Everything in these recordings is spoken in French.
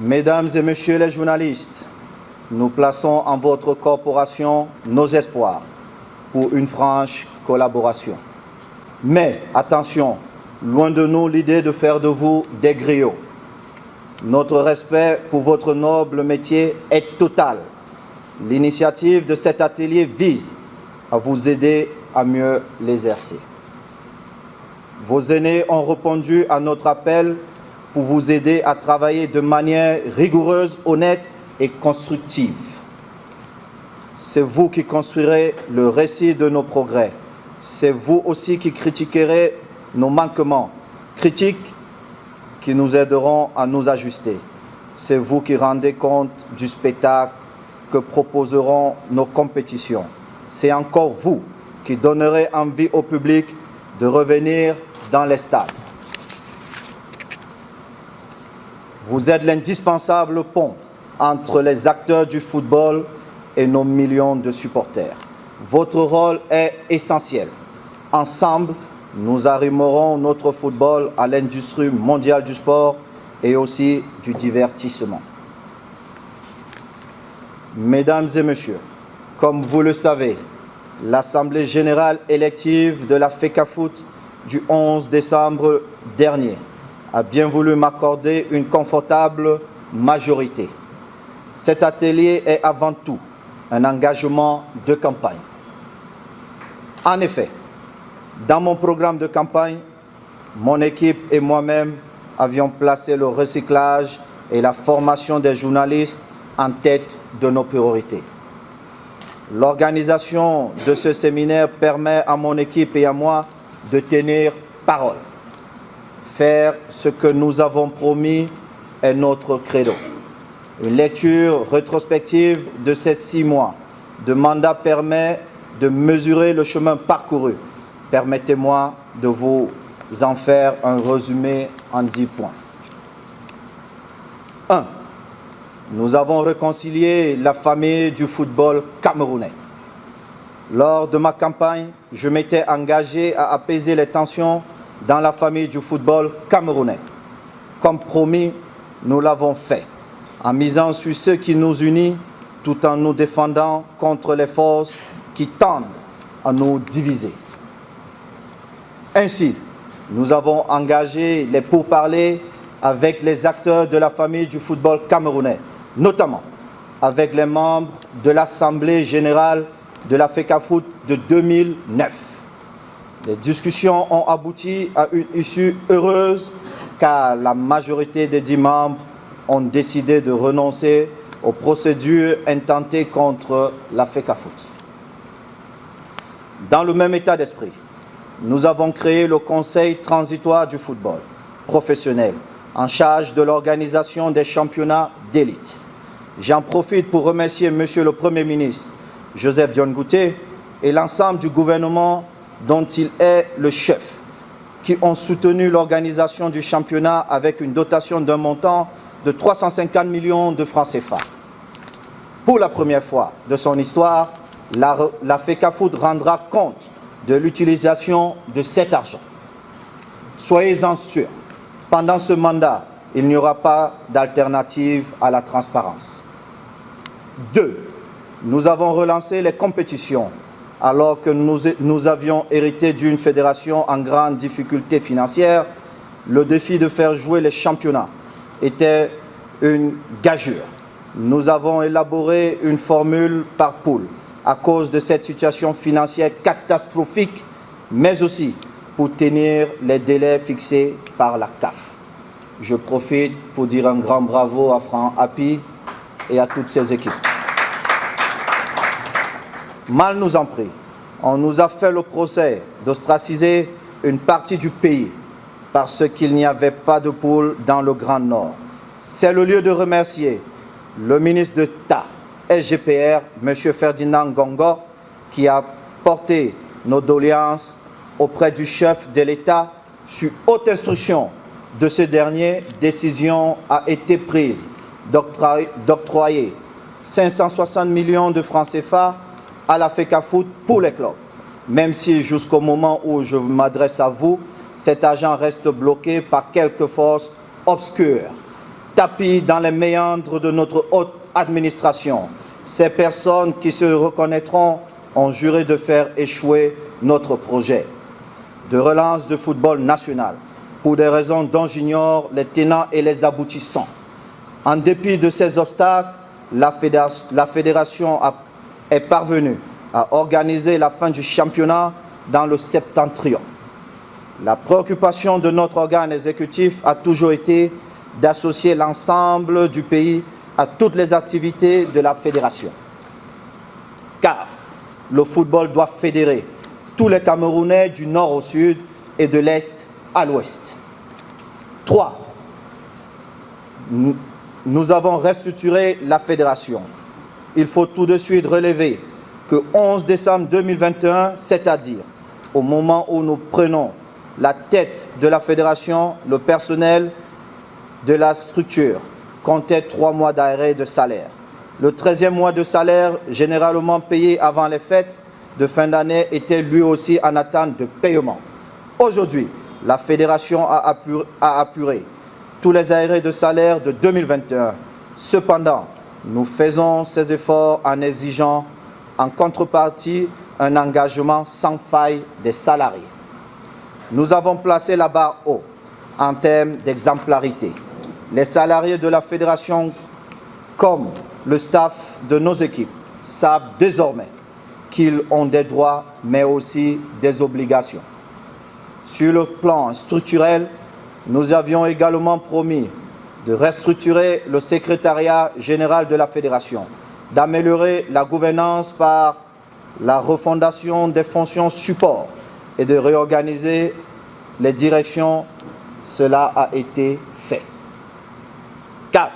Mesdames et messieurs les journalistes, nous plaçons en votre corporation nos espoirs pour une franche collaboration. Mais attention, loin de nous l'idée de faire de vous des griots. Notre respect pour votre noble métier est total. L'initiative de cet atelier vise à vous aider à mieux l'exercer. Vos aînés ont répondu à notre appel pour vous aider à travailler de manière rigoureuse, honnête et constructive. C'est vous qui construirez le récit de nos progrès. C'est vous aussi qui critiquerez nos manquements, critiques qui nous aideront à nous ajuster. C'est vous qui rendez compte du spectacle que proposeront nos compétitions. C'est encore vous qui donnerez envie au public de revenir dans les stades. Vous êtes l'indispensable pont entre les acteurs du football et nos millions de supporters. Votre rôle est essentiel. Ensemble, nous arrimerons notre football à l'industrie mondiale du sport et aussi du divertissement. Mesdames et messieurs, comme vous le savez, l'Assemblée générale élective de la FECAFOOT du 11 décembre dernier a bien voulu m'accorder une confortable majorité. Cet atelier est avant tout un engagement de campagne. En effet, dans mon programme de campagne, mon équipe et moi-même avions placé le recyclage et la formation des journalistes en tête de nos priorités. L'organisation de ce séminaire permet à mon équipe et à moi de tenir parole. Faire ce que nous avons promis est notre credo. Une lecture rétrospective de ces 6 mois de mandat permet de mesurer le chemin parcouru. Permettez-moi de vous en faire un résumé en 10 points. 1. Nous avons réconcilié la famille du football camerounais. Lors de ma campagne, je m'étais engagé à apaiser les tensions dans la famille du football camerounais. Comme promis, nous l'avons fait, en misant sur ce qui nous unit, tout en nous défendant contre les forces qui tendent à nous diviser. Ainsi, nous avons engagé les pourparlers avec les acteurs de la famille du football camerounais, notamment avec les membres de l'Assemblée générale de la FECAFOOT de 2009. Les discussions ont abouti à une issue heureuse car la majorité des 10 membres ont décidé de renoncer aux procédures intentées contre la FECAFOOT. Dans le même état d'esprit, nous avons créé le Conseil transitoire du football professionnel en charge de l'organisation des championnats d'élite. J'en profite pour remercier Monsieur le Premier ministre Joseph Dion Ngouté et l'ensemble du gouvernement dont il est le chef, qui ont soutenu l'organisation du championnat avec une dotation d'un montant de 350 millions de francs CFA. Pour la première fois de son histoire, la FECAFOOT rendra compte de l'utilisation de cet argent. Soyez-en sûrs, pendant ce mandat, il n'y aura pas d'alternative à la transparence. 2. Nous avons relancé les compétitions alors que nous avions hérité d'une fédération en grande difficulté financière. Le défi de faire jouer les championnats était une gageure. Nous avons élaboré une formule par poule à cause de cette situation financière catastrophique, mais aussi pour tenir les délais fixés par la CAF. Je profite pour dire un grand bravo à Franck Hapi et à toutes ses équipes. Mal nous en prie, on nous a fait le procès d'ostraciser une partie du pays parce qu'il n'y avait pas de poule dans le Grand Nord. C'est le lieu de remercier le ministre d'État SGPR, M. Ferdinand Gongo, qui a porté nos doléances auprès du chef de l'État sur haute instruction de ce dernier. Décision a été prise d'octroyer 560 millions de francs CFA à la FECAFOOT pour les clubs. Même si jusqu'au moment où je m'adresse à vous, cet argent reste bloqué par quelques forces obscures. tapis dans les méandres de notre haute administration. Ces personnes qui se reconnaîtront ont juré de faire échouer notre projet de relance du football national pour des raisons dont j'ignore les tenants et les aboutissants. En dépit de ces obstacles, la fédération est parvenue à organiser la fin du championnat dans le septentrion. La préoccupation de notre organe exécutif a toujours été d'associer l'ensemble du pays à toutes les activités de la fédération. Car le football doit fédérer tous les Camerounais du nord au sud et de l'est à l'ouest. 3. Nous avons restructuré la fédération. Il faut tout de suite relever que 11 décembre 2021, c'est-à-dire au moment où nous prenons la tête de la fédération, le personnel de la structure comptait 3 mois d'arrêt de salaire. Le 13e mois de salaire, généralement payé avant les fêtes de fin d'année, était lui aussi en attente de paiement. Aujourd'hui, la fédération a apuré tous les arrêts de salaire de 2021. Cependant, nous faisons ces efforts en exigeant en contrepartie un engagement sans faille des salariés. Nous avons placé la barre haut en termes d'exemplarité. Les salariés de la fédération, comme le staff de nos équipes, savent désormais qu'ils ont des droits, mais aussi des obligations. Sur le plan structurel, nous avions également promis de restructurer le secrétariat général de la fédération, d'améliorer la gouvernance par la refondation des fonctions support et de réorganiser les directions. Cela a été fait. 4.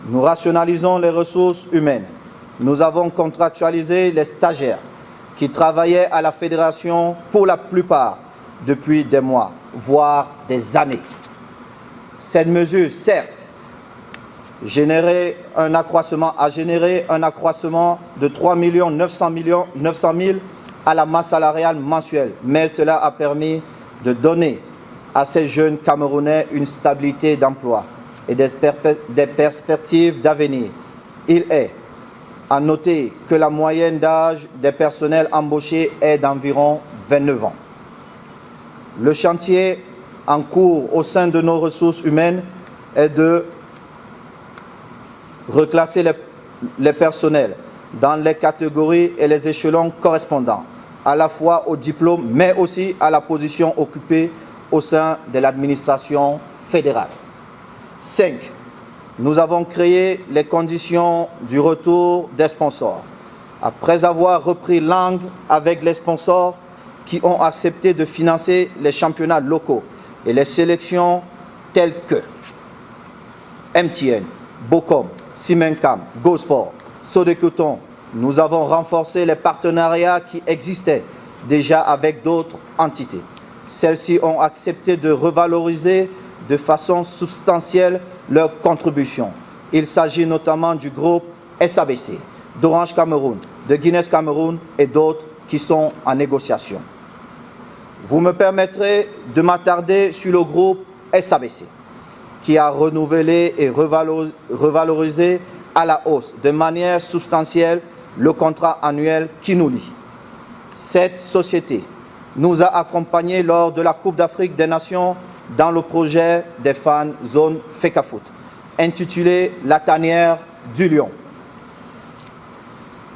Nous rationalisons les ressources humaines. Nous avons contractualisé les stagiaires qui travaillaient à la fédération pour la plupart depuis des mois, voire des années. Cette mesure, certes, a généré un accroissement de 3 900 000 à la masse salariale mensuelle, mais cela a permis de donner à ces jeunes Camerounais une stabilité d'emploi et des perspectives d'avenir. Il est à noter que la moyenne d'âge des personnels embauchés est d'environ 29 ans. Le chantier en cours au sein de nos ressources humaines est de reclasser les personnels dans les catégories et les échelons correspondants, à la fois au diplôme, mais aussi à la position occupée au sein de l'administration fédérale. 5. Nous avons créé les conditions du retour des sponsors. Après avoir repris langue avec les sponsors qui ont accepté de financer les championnats locaux et les sélections telles que MTN, Bocom, Simencam, GoSport, Sodecoton, nous avons renforcé les partenariats qui existaient déjà avec d'autres entités. Celles-ci ont accepté de revaloriser de façon substantielle leurs contributions. Il s'agit notamment du groupe SABC, d'Orange Cameroun, de Guinness Cameroun et d'autres qui sont en négociation. Vous me permettrez de m'attarder sur le groupe SABC, qui a renouvelé et revalorisé à la hausse de manière substantielle le contrat annuel qui nous lie. Cette société nous a accompagnés lors de la Coupe d'Afrique des Nations dans le projet des fans zone FECAFOOT, intitulé La Tanière du Lion.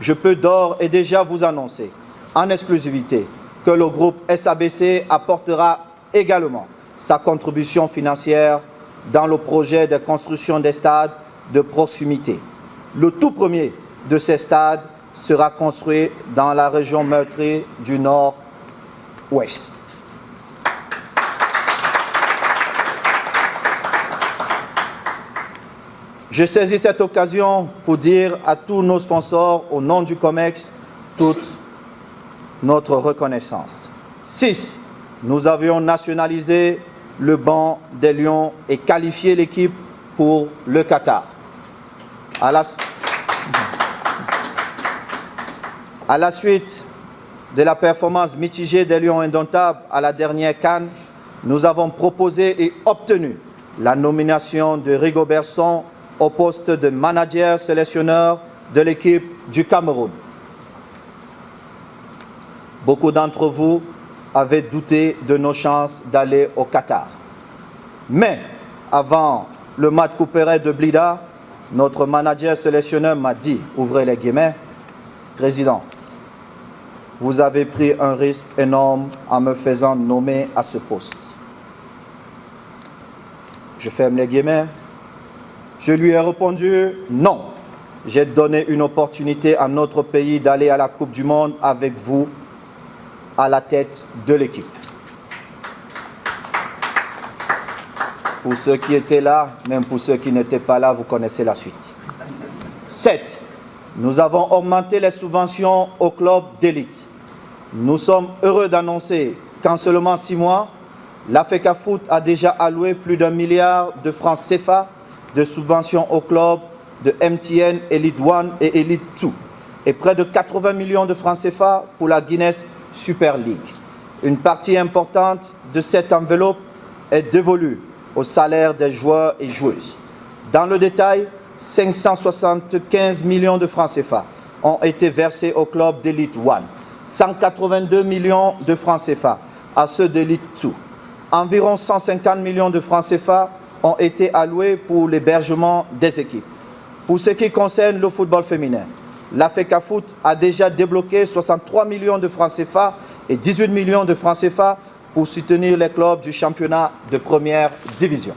Je peux d'ores et déjà vous annoncer en exclusivité que le groupe SABC apportera également sa contribution financière dans le projet de construction des stades de proximité. Le tout premier de ces stades sera construit dans la région meurtrie du Nord-Ouest. Je saisis cette occasion pour dire à tous nos sponsors, au nom du COMEX, toute notre reconnaissance. 6. Nous avions nationalisé le banc des Lions et qualifié l'équipe pour le Qatar. À la suite de la performance mitigée des Lions indomptables à la dernière CAN, nous avons proposé et obtenu la nomination de Rigobert Song au poste de manager sélectionneur de l'équipe du Cameroun. Beaucoup d'entre vous avaient douté de nos chances d'aller au Qatar. Mais avant le match Couperet de Blida, notre manager sélectionneur m'a dit, ouvrez les guillemets, « Président, vous avez pris un risque énorme en me faisant nommer à ce poste. » Je ferme les guillemets. Je lui ai répondu, « Non, j'ai donné une opportunité à notre pays d'aller à la Coupe du Monde avec vous à la tête de l'équipe. » Pour ceux qui étaient là, même pour ceux qui n'étaient pas là, vous connaissez la suite. 7. Nous avons augmenté les subventions aux clubs d'élite. Nous sommes heureux d'annoncer qu'en seulement 6 mois, l'AFECAFOOT a déjà alloué plus d'1 milliard de francs CFA de subventions aux clubs de MTN, Elite 1 et Elite 2 et près de 80 millions de francs CFA pour la Guinness Super League. Une partie importante de cette enveloppe est dévolue au salaire des joueurs et joueuses. Dans le détail, 575 millions de francs CFA ont été versés au club d'Elite 1, 182 millions de francs CFA à ceux d'Elite 2. Environ 150 millions de francs CFA ont été alloués pour l'hébergement des équipes. Pour ce qui concerne le football féminin, l'AFECAFOOT a déjà débloqué 63 millions de francs CFA et 18 millions de francs CFA pour soutenir les clubs du championnat de première division.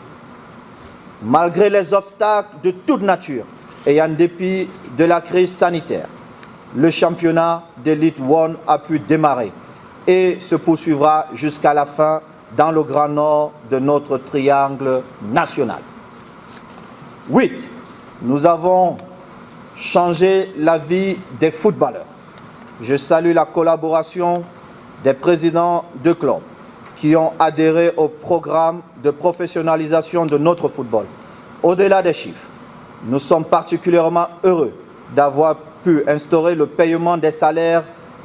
Malgré les obstacles de toute nature et en dépit de la crise sanitaire, le championnat d'Elite 1 a pu démarrer et se poursuivra jusqu'à la fin dans le Grand Nord de notre triangle national. 8. Nous avons changé la vie des footballeurs. Je salue la collaboration des présidents de clubs qui ont adhéré au programme de professionnalisation de notre football. Au-delà des chiffres, nous sommes particulièrement heureux d'avoir pu instaurer le paiement des salaires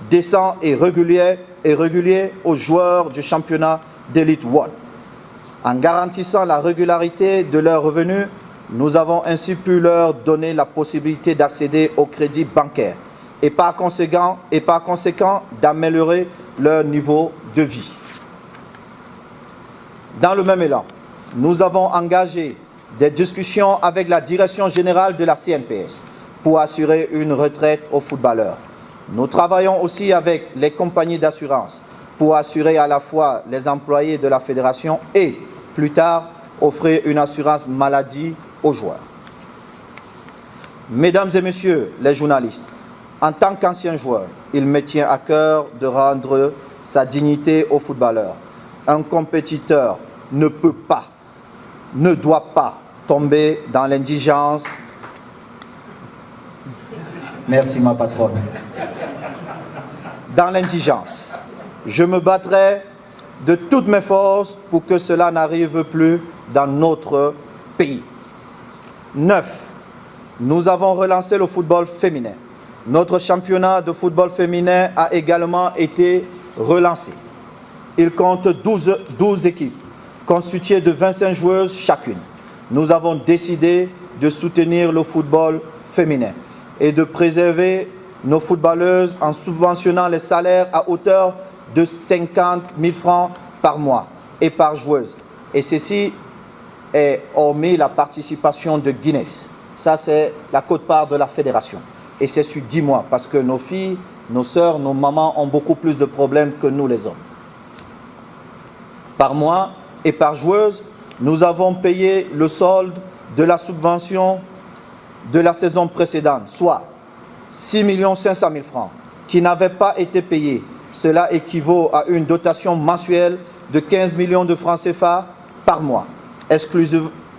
décents et réguliers aux joueurs du championnat d'Elite 1. En garantissant la régularité de leurs revenus, nous avons ainsi pu leur donner la possibilité d'accéder au crédit bancaire et par conséquent d'améliorer leur niveau de vie. Dans le même élan, nous avons engagé des discussions avec la direction générale de la CNPS pour assurer une retraite aux footballeurs. Nous travaillons aussi avec les compagnies d'assurance pour assurer à la fois les employés de la fédération et, plus tard, offrir une assurance maladie aux joueurs. Mesdames et messieurs les journalistes, en tant qu'ancien joueur, il me tient à cœur de rendre sa dignité aux footballeurs. Un compétiteur ne peut pas, ne doit pas tomber dans l'indigence. Merci ma patronne. Dans l'indigence. Je me battrai de toutes mes forces pour que cela n'arrive plus dans notre pays. 9. Nous avons relancé le football féminin. Notre championnat de football féminin a également été relancé. Il compte 12 équipes, constituées de 25 joueuses chacune. Nous avons décidé de soutenir le football féminin et de préserver nos footballeuses en subventionnant les salaires à hauteur de 50 000 francs par mois et par joueuse. Et ceci est hormis la participation de Guinness. Ça, c'est la quote-part de la fédération. Et c'est sur 10 mois, parce que nos filles, nos sœurs, nos mamans ont beaucoup plus de problèmes que nous les hommes. Par mois et par joueuse, nous avons payé le solde de la subvention de la saison précédente, soit 6 500 000 francs, qui n'avaient pas été payés. Cela équivaut à une dotation mensuelle de 15 millions de francs CFA par mois,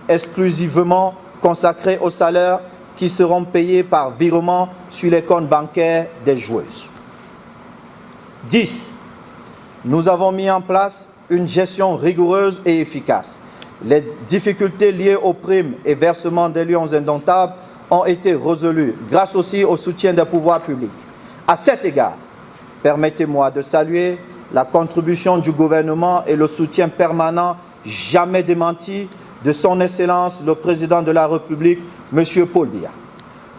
exclusivement consacrés aux salaires qui seront payés par virement sur les comptes bancaires des joueuses. 10. Nous avons mis en place une gestion rigoureuse et efficace. Les difficultés liées aux primes et versements des Lions indomptables ont été résolues grâce aussi au soutien des pouvoirs publics. À cet égard, permettez-moi de saluer la contribution du gouvernement et le soutien permanent, jamais démenti, de son Excellence le Président de la République, M. Paul Biya.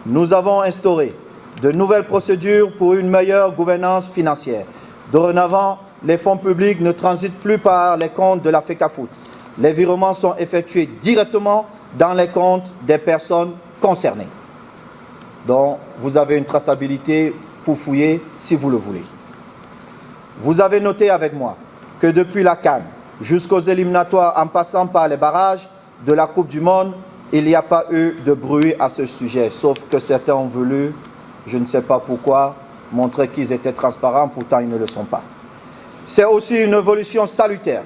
Nous avons instauré de nouvelles procédures pour une meilleure gouvernance financière. Dorénavant, les fonds publics ne transitent plus par les comptes de la FECAFOOT. Les virements sont effectués directement dans les comptes des personnes concernées. Donc, vous avez une traçabilité pour fouiller si vous le voulez. Vous avez noté avec moi que depuis la CAN jusqu'aux éliminatoires en passant par les barrages de la Coupe du Monde, il n'y a pas eu de bruit à ce sujet, sauf que certains ont voulu, je ne sais pas pourquoi, montrer qu'ils étaient transparents, pourtant ils ne le sont pas. C'est aussi une évolution salutaire,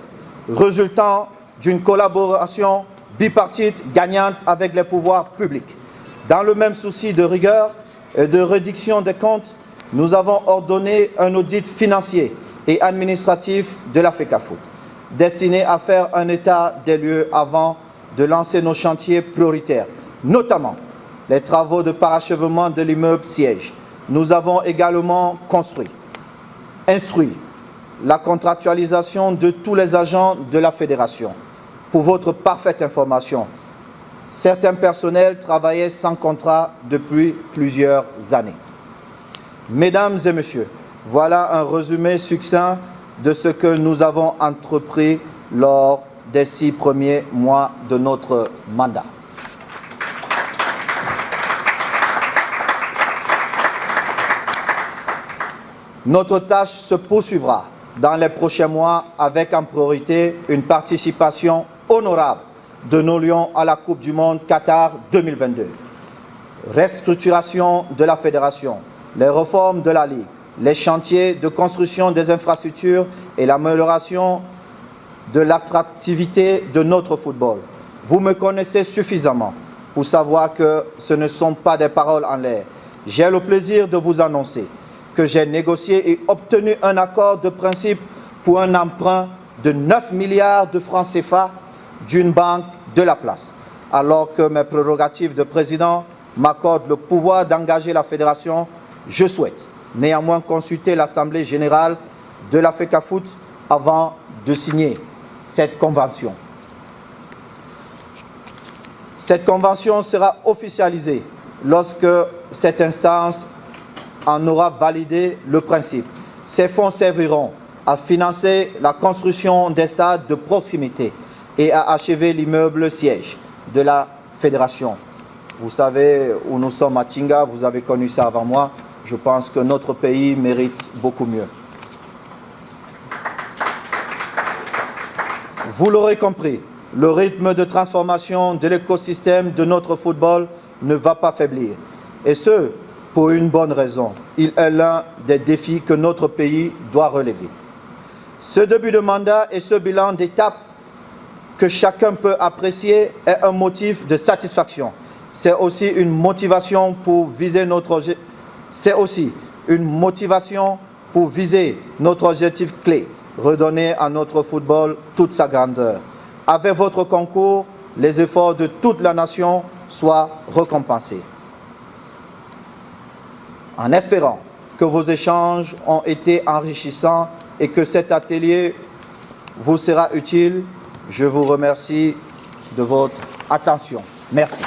résultant d'une collaboration bipartite gagnante avec les pouvoirs publics. Dans le même souci de rigueur et de réduction des comptes, nous avons ordonné un audit financier et administratif de la FECAFOOT, destiné à faire un état des lieux avant de lancer nos chantiers prioritaires, notamment les travaux de parachèvement de l'immeuble siège. Nous avons également instruit la contractualisation de tous les agents de la Fédération. Pour votre parfaite information, certains personnels travaillaient sans contrat depuis plusieurs années. Mesdames et messieurs, voilà un résumé succinct de ce que nous avons entrepris lors des 6 premiers mois de notre mandat. Notre tâche se poursuivra dans les prochains mois avec en priorité une participation honorable de nos Lions à la Coupe du Monde Qatar 2022. Restructuration de la fédération, les réformes de la Ligue, les chantiers de construction des infrastructures et l'amélioration de l'attractivité de notre football. Vous me connaissez suffisamment pour savoir que ce ne sont pas des paroles en l'air. J'ai le plaisir de vous annoncer que j'ai négocié et obtenu un accord de principe pour un emprunt de 9 milliards de francs CFA d'une banque de la place, alors que mes prérogatives de président m'accordent le pouvoir d'engager la fédération. Je souhaite néanmoins consulter l'Assemblée générale de la FECAFOOT avant de signer cette convention. Cette convention sera officialisée lorsque cette instance en aura validé le principe. Ces fonds serviront à financer la construction des stades de proximité et à achever l'immeuble siège de la fédération. Vous savez où nous sommes à Tinga, vous avez connu ça avant moi. Je pense que notre pays mérite beaucoup mieux. Vous l'aurez compris, le rythme de transformation de l'écosystème de notre football ne va pas faiblir. Et ce, pour une bonne raison. Il est l'un des défis que notre pays doit relever. Ce début de mandat et ce bilan d'étape que chacun peut apprécier est un motif de satisfaction. C'est aussi une motivation pour viser notre objectif clé, redonner à notre football toute sa grandeur. Avec votre concours, les efforts de toute la nation soient récompensés. En espérant que vos échanges ont été enrichissants et que cet atelier vous sera utile, je vous remercie de votre attention. Merci.